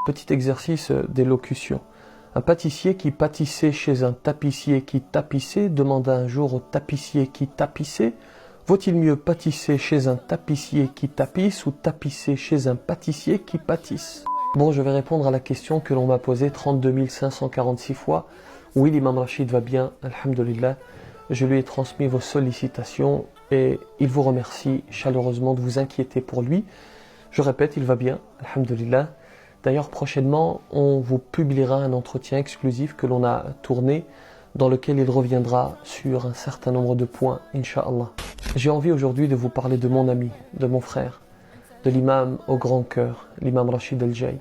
Petit exercice d'élocution. Un pâtissier qui pâtissait chez un tapissier qui tapissait demanda un jour au tapissier qui tapissait: vaut-il mieux pâtisser chez un tapissier qui tapisse ou tapisser chez un pâtissier qui pâtisse? Bon, je vais répondre à la question que l'on m'a posée 32 546 fois. Oui, l'imam Rachid va bien, alhamdulillah. Je lui ai transmis vos sollicitations et il vous remercie chaleureusement de vous inquiéter pour lui. Je répète, il va bien, alhamdulillah. D'ailleurs, prochainement, on vous publiera un entretien exclusif que l'on a tourné dans lequel il reviendra sur un certain nombre de points, Inch'Allah. J'ai envie aujourd'hui de vous parler de mon ami, de mon frère, de l'imam au grand cœur, l'imam Rachid El-Jay.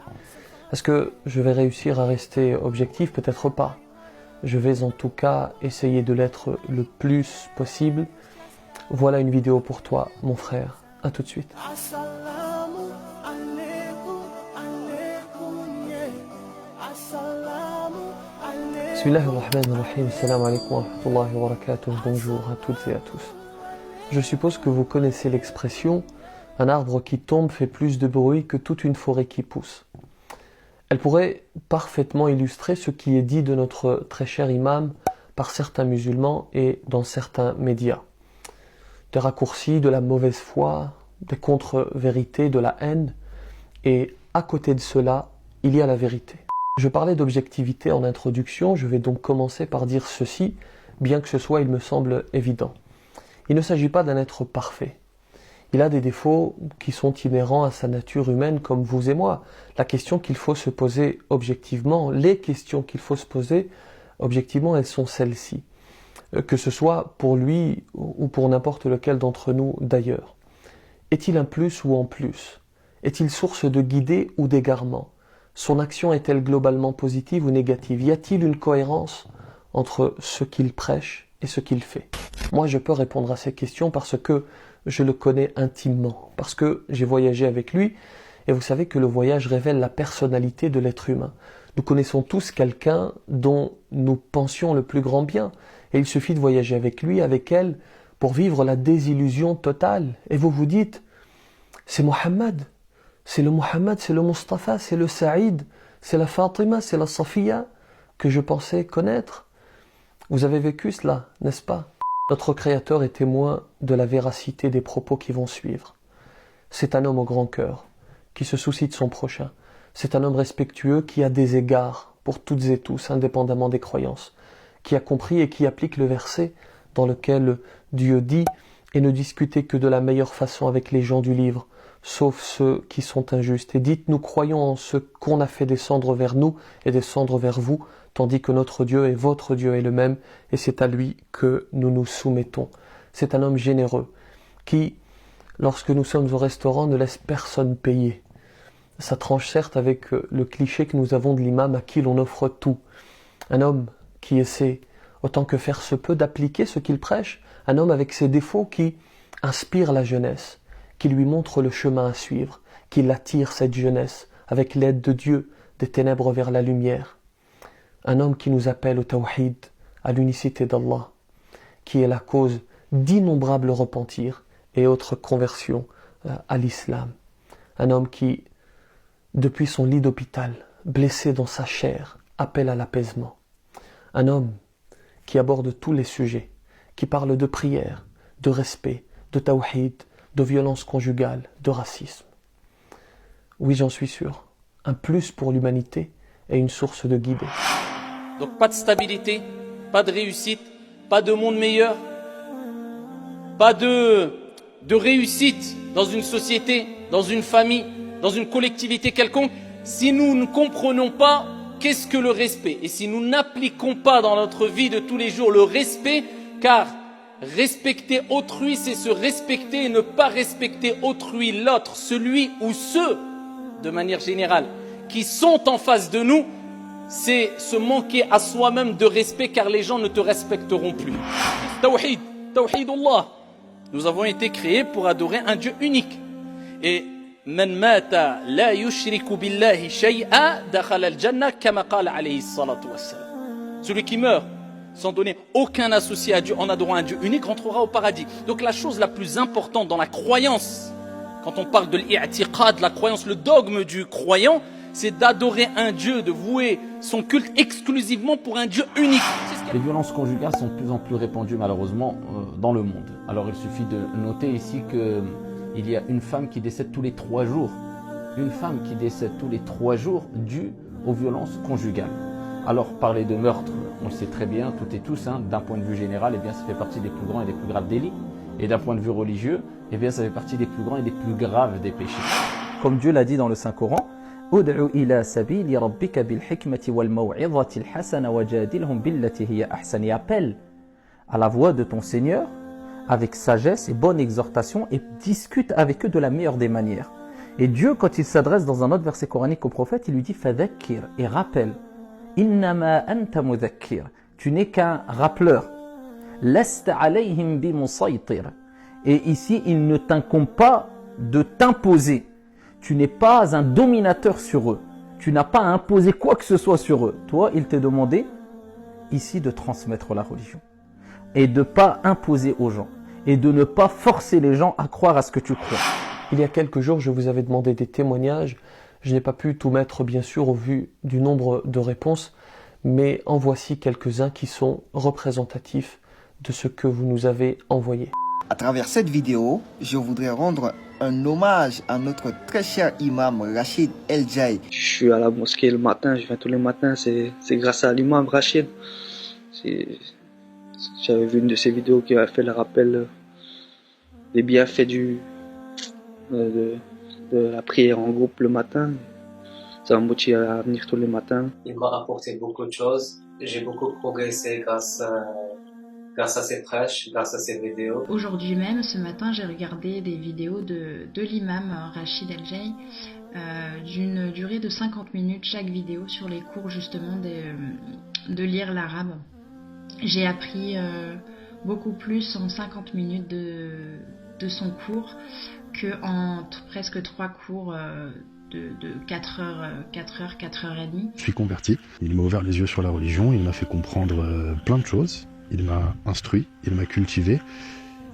Est-ce que je vais réussir à rester objectif? Peut-être pas. Je vais en tout cas essayer de l'être le plus possible. Voilà une vidéo pour toi, mon frère. À tout de suite. Bismillahirrahmanirrahim. Assalamu alaikum wa rahmatullahi wa barakatuh. Bonjour à toutes et à tous. Je suppose que vous connaissez l'expression « un arbre qui tombe fait plus de bruit que toute une forêt qui pousse ». Elle pourrait parfaitement illustrer ce qui est dit de notre très cher imam par certains musulmans et dans certains médias. Des raccourcis, de la mauvaise foi, des contre-vérités, de la haine, et à côté de cela, il y a la vérité. Je parlais d'objectivité en introduction, je vais donc commencer par dire ceci, bien que ce soit, il me semble, évident. Il ne s'agit pas d'un être parfait. Il a des défauts qui sont inhérents à sa nature humaine comme vous et moi. La question qu'il faut se poser objectivement, les questions qu'il faut se poser objectivement, elles sont celles-ci. Que ce soit pour lui ou pour n'importe lequel d'entre nous d'ailleurs. Est-il un plus ou en plus? Est-il source de guidée ou d'égarement? Son action est-elle globalement positive ou négative? Y a-t-il une cohérence entre ce qu'il prêche et ce qu'il fait? Moi, je peux répondre à ces questions parce que je le connais intimement, parce que j'ai voyagé avec lui, et vous savez que le voyage révèle la personnalité de l'être humain. Nous connaissons tous quelqu'un dont nous pensions le plus grand bien, et il suffit de voyager avec lui, avec elle, pour vivre la désillusion totale. Et vous vous dites, c'est Mohammed, c'est le Mohammed, c'est le Mustafa, c'est le Saïd, c'est la Fatima, c'est la Safiya que je pensais connaître. Vous avez vécu cela, n'est-ce pas? Notre Créateur est témoin de la véracité des propos qui vont suivre. C'est un homme au grand cœur, qui se soucie de son prochain. C'est un homme respectueux qui a des égards pour toutes et tous, indépendamment des croyances, qui a compris et qui applique le verset dans lequel Dieu dit « Et ne discutez que de la meilleure façon avec les gens du livre, sauf ceux qui sont injustes. Et dites, nous croyons en ce qu'on a fait descendre vers nous et descendre vers vous, tandis que notre Dieu et votre Dieu est le même, et c'est à lui que nous nous soumettons. » C'est un homme généreux, qui, lorsque nous sommes au restaurant, ne laisse personne payer. Ça tranche certes avec le cliché que nous avons de l'imam à qui l'on offre tout. Un homme qui essaie, autant que faire se peut, d'appliquer ce qu'il prêche, un homme avec ses défauts qui inspire la jeunesse, qui lui montre le chemin à suivre, qui l'attire cette jeunesse, avec l'aide de Dieu, des ténèbres vers la lumière. Un homme qui nous appelle au tawhid, à l'unicité d'Allah, qui est la cause d'innombrables repentirs et autres conversions à l'islam. Un homme qui, depuis son lit d'hôpital, blessé dans sa chair, appelle à l'apaisement. Un homme qui aborde tous les sujets, qui parle de prière, de respect, de tawhid, de violence conjugale, de racisme. Oui, j'en suis sûr, un plus pour l'humanité et une source de guidée. Donc pas de stabilité, pas de réussite, pas de monde meilleur, pas de réussite dans une société, dans une famille, dans une collectivité quelconque, si nous ne comprenons pas qu'est-ce que le respect. Et si nous n'appliquons pas dans notre vie de tous les jours le respect, car respecter autrui, c'est se respecter et ne pas respecter autrui, l'autre, celui ou ceux, de manière générale, qui sont en face de nous, c'est se manquer à soi-même de respect car les gens ne te respecteront plus. Tawhid, Tawhidullah. Nous avons été créés pour adorer un Dieu unique. Et man mata la yushriku billahi shay'a dakhala al-jannah kama qala alayhi salatu wassalam. Celui qui meurt sans donner aucun associé à Dieu en adorant un Dieu unique rentrera au paradis. Donc la chose la plus importante dans la croyance, quand on parle de l'i'tiqad, la croyance, le dogme du croyant, c'est d'adorer un Dieu, de vouer son culte exclusivement pour un Dieu unique. Les violences conjugales sont de plus en plus répandues malheureusement dans le monde. Alors il suffit de noter ici qu'il y a une femme qui décède tous les 3 jours. Une femme qui décède tous les 3 jours due aux violences conjugales. Alors parler de meurtre, on le sait très bien, toutes et tous, d'un point de vue général, eh bien, ça fait partie des plus grands et des plus graves délits. Et d'un point de vue religieux, eh bien, ça fait partie des plus grands et des plus graves des péchés. Comme Dieu l'a dit dans le Saint-Coran, Ud'u ila sabili rabbika bil hikmati wal maw'izati al hasana wajadilhum billati hiya ahsan. Et appelle à la voix de ton Seigneur avec sagesse et bonne exhortation et discute avec eux de la meilleure des manières. Et Dieu, quand il s'adresse dans un autre verset coranique au prophète, il lui dit fadhakkir, et rappelle. Innama anta mudhakkir, tu n'es qu'un rappeleur. Lasta alayhim bimusaytir. Et ici, il ne t'incombe pas de t'imposer. Tu n'es pas un dominateur sur eux. Tu n'as pas à imposer quoi que ce soit sur eux. Toi, il t'est demandé ici de transmettre la religion. Et de ne pas imposer aux gens. Et de ne pas forcer les gens à croire à ce que tu crois. Il y a quelques jours, je vous avais demandé des témoignages. Je n'ai pas pu tout mettre, bien sûr, au vu du nombre de réponses. Mais en voici quelques-uns qui sont représentatifs de ce que vous nous avez envoyé. À travers cette vidéo, je voudrais rendre un hommage à notre très cher imam Rachid El Jai. Je suis à la mosquée le matin, je viens tous les matins, c'est grâce à l'imam Rachid. J'avais vu une de ses vidéos qui a fait le rappel des bienfaits de la prière en groupe le matin. Ça m'a motivé à venir tous les matins. Il m'a apporté beaucoup de choses. J'ai beaucoup progressé grâce à ses prêches, grâce à ses vidéos. Aujourd'hui même, ce matin, j'ai regardé des vidéos de l'imam Rachid El Jai d'une durée de 50 minutes chaque vidéo sur les cours justement de lire l'arabe. J'ai appris beaucoup plus en 50 minutes de son cours qu'en presque 3 cours de 4 heures et demie. Je suis converti, il m'a ouvert les yeux sur la religion, il m'a fait comprendre plein de choses. Il m'a instruit, il m'a cultivé,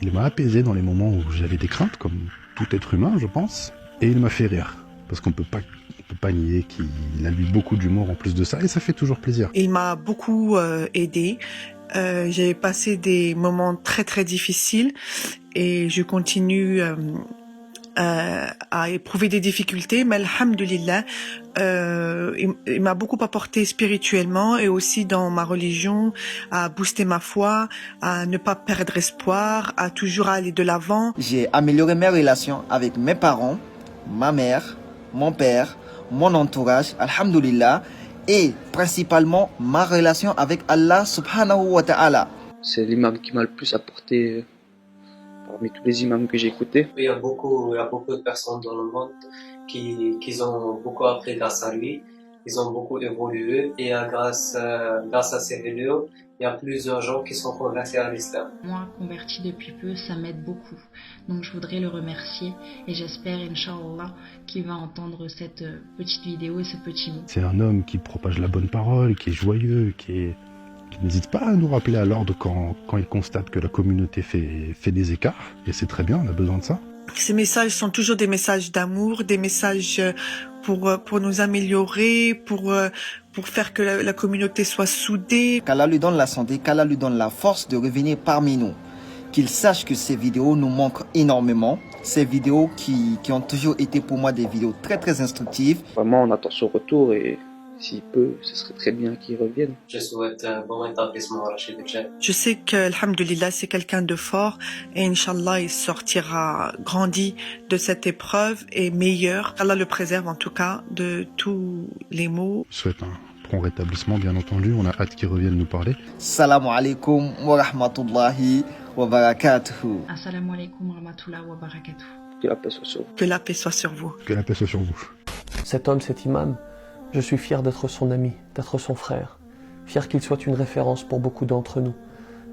il m'a apaisé dans les moments où j'avais des craintes, comme tout être humain, je pense. Et il m'a fait rire, parce qu'on peut pas nier qu'il a lui beaucoup d'humour en plus de ça, et ça fait toujours plaisir. Il m'a beaucoup aidé. J'ai passé des moments très très difficiles et je continue à éprouver des difficultés, mais alhamdoulilah, il m'a beaucoup apporté spirituellement et aussi dans ma religion, à booster ma foi, à ne pas perdre espoir, à toujours aller de l'avant. J'ai amélioré mes relations avec mes parents, ma mère, mon père, mon entourage, alhamdoulilah, et principalement ma relation avec Allah subhanahu wa ta'ala. C'est l'imam qui m'a le plus apporté parmi tous les imams que j'ai écoutés. Il y a beaucoup de personnes dans le monde qui ont beaucoup appris grâce à lui. Ils ont beaucoup évolué et grâce à ces vidéos, il y a plusieurs gens qui sont convertis à l'islam. Moi, converti depuis peu, ça m'aide beaucoup. Donc je voudrais le remercier et j'espère, Inch'Allah, qu'il va entendre cette petite vidéo et ce petit mot. C'est un homme qui propage la bonne parole, qui est joyeux, qui n'hésite pas à nous rappeler à l'ordre quand il constate que la communauté fait des écarts. Et c'est très bien, on a besoin de ça. Ces messages sont toujours des messages d'amour, des messages pour nous améliorer, pour faire que la communauté soit soudée. Qu'Allah lui donne la santé, qu'Allah lui donne la force de revenir parmi nous. Qu'il sache que ces vidéos nous manquent énormément. Ces vidéos qui ont toujours été pour moi des vidéos très très instructives. Vraiment, on attend son retour et s'il peut, ce serait très bien qu'il revienne. Je souhaite un bon établissement à Rachid El Jai. Je sais que, alhamdoulilah, c'est quelqu'un de fort et Inch'Allah, il sortira grandi de cette épreuve et meilleur. Allah le préserve en tout cas de tous les maux. Je souhaite un prompt rétablissement, bien entendu. On a hâte qu'il revienne nous parler. Salam alaikum wa rahmatullahi wa barakatuhu. Assalamu alaikum wa rahmatullahi wa barakatuh. Que la paix soit sur vous. Que la paix soit sur vous. Que la paix soit sur vous. Cet homme, cet imam, je suis fier d'être son ami, d'être son frère. Fier qu'il soit une référence pour beaucoup d'entre nous.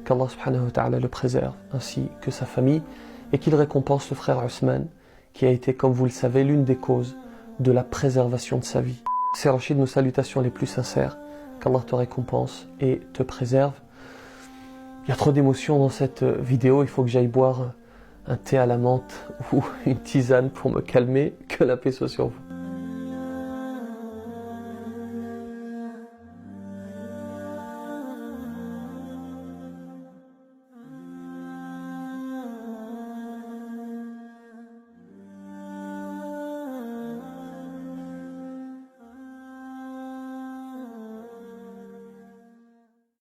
Qu'Allah subhanahu wa ta'ala le préserve, ainsi que sa famille, et qu'il récompense le frère Ousmane, qui a été, comme vous le savez, l'une des causes de la préservation de sa vie. C'est Rachid, nos salutations les plus sincères. Qu'Allah te récompense et te préserve. Il y a trop d'émotions dans cette vidéo, il faut que j'aille boire un thé à la menthe ou une tisane pour me calmer. Que la paix soit sur vous.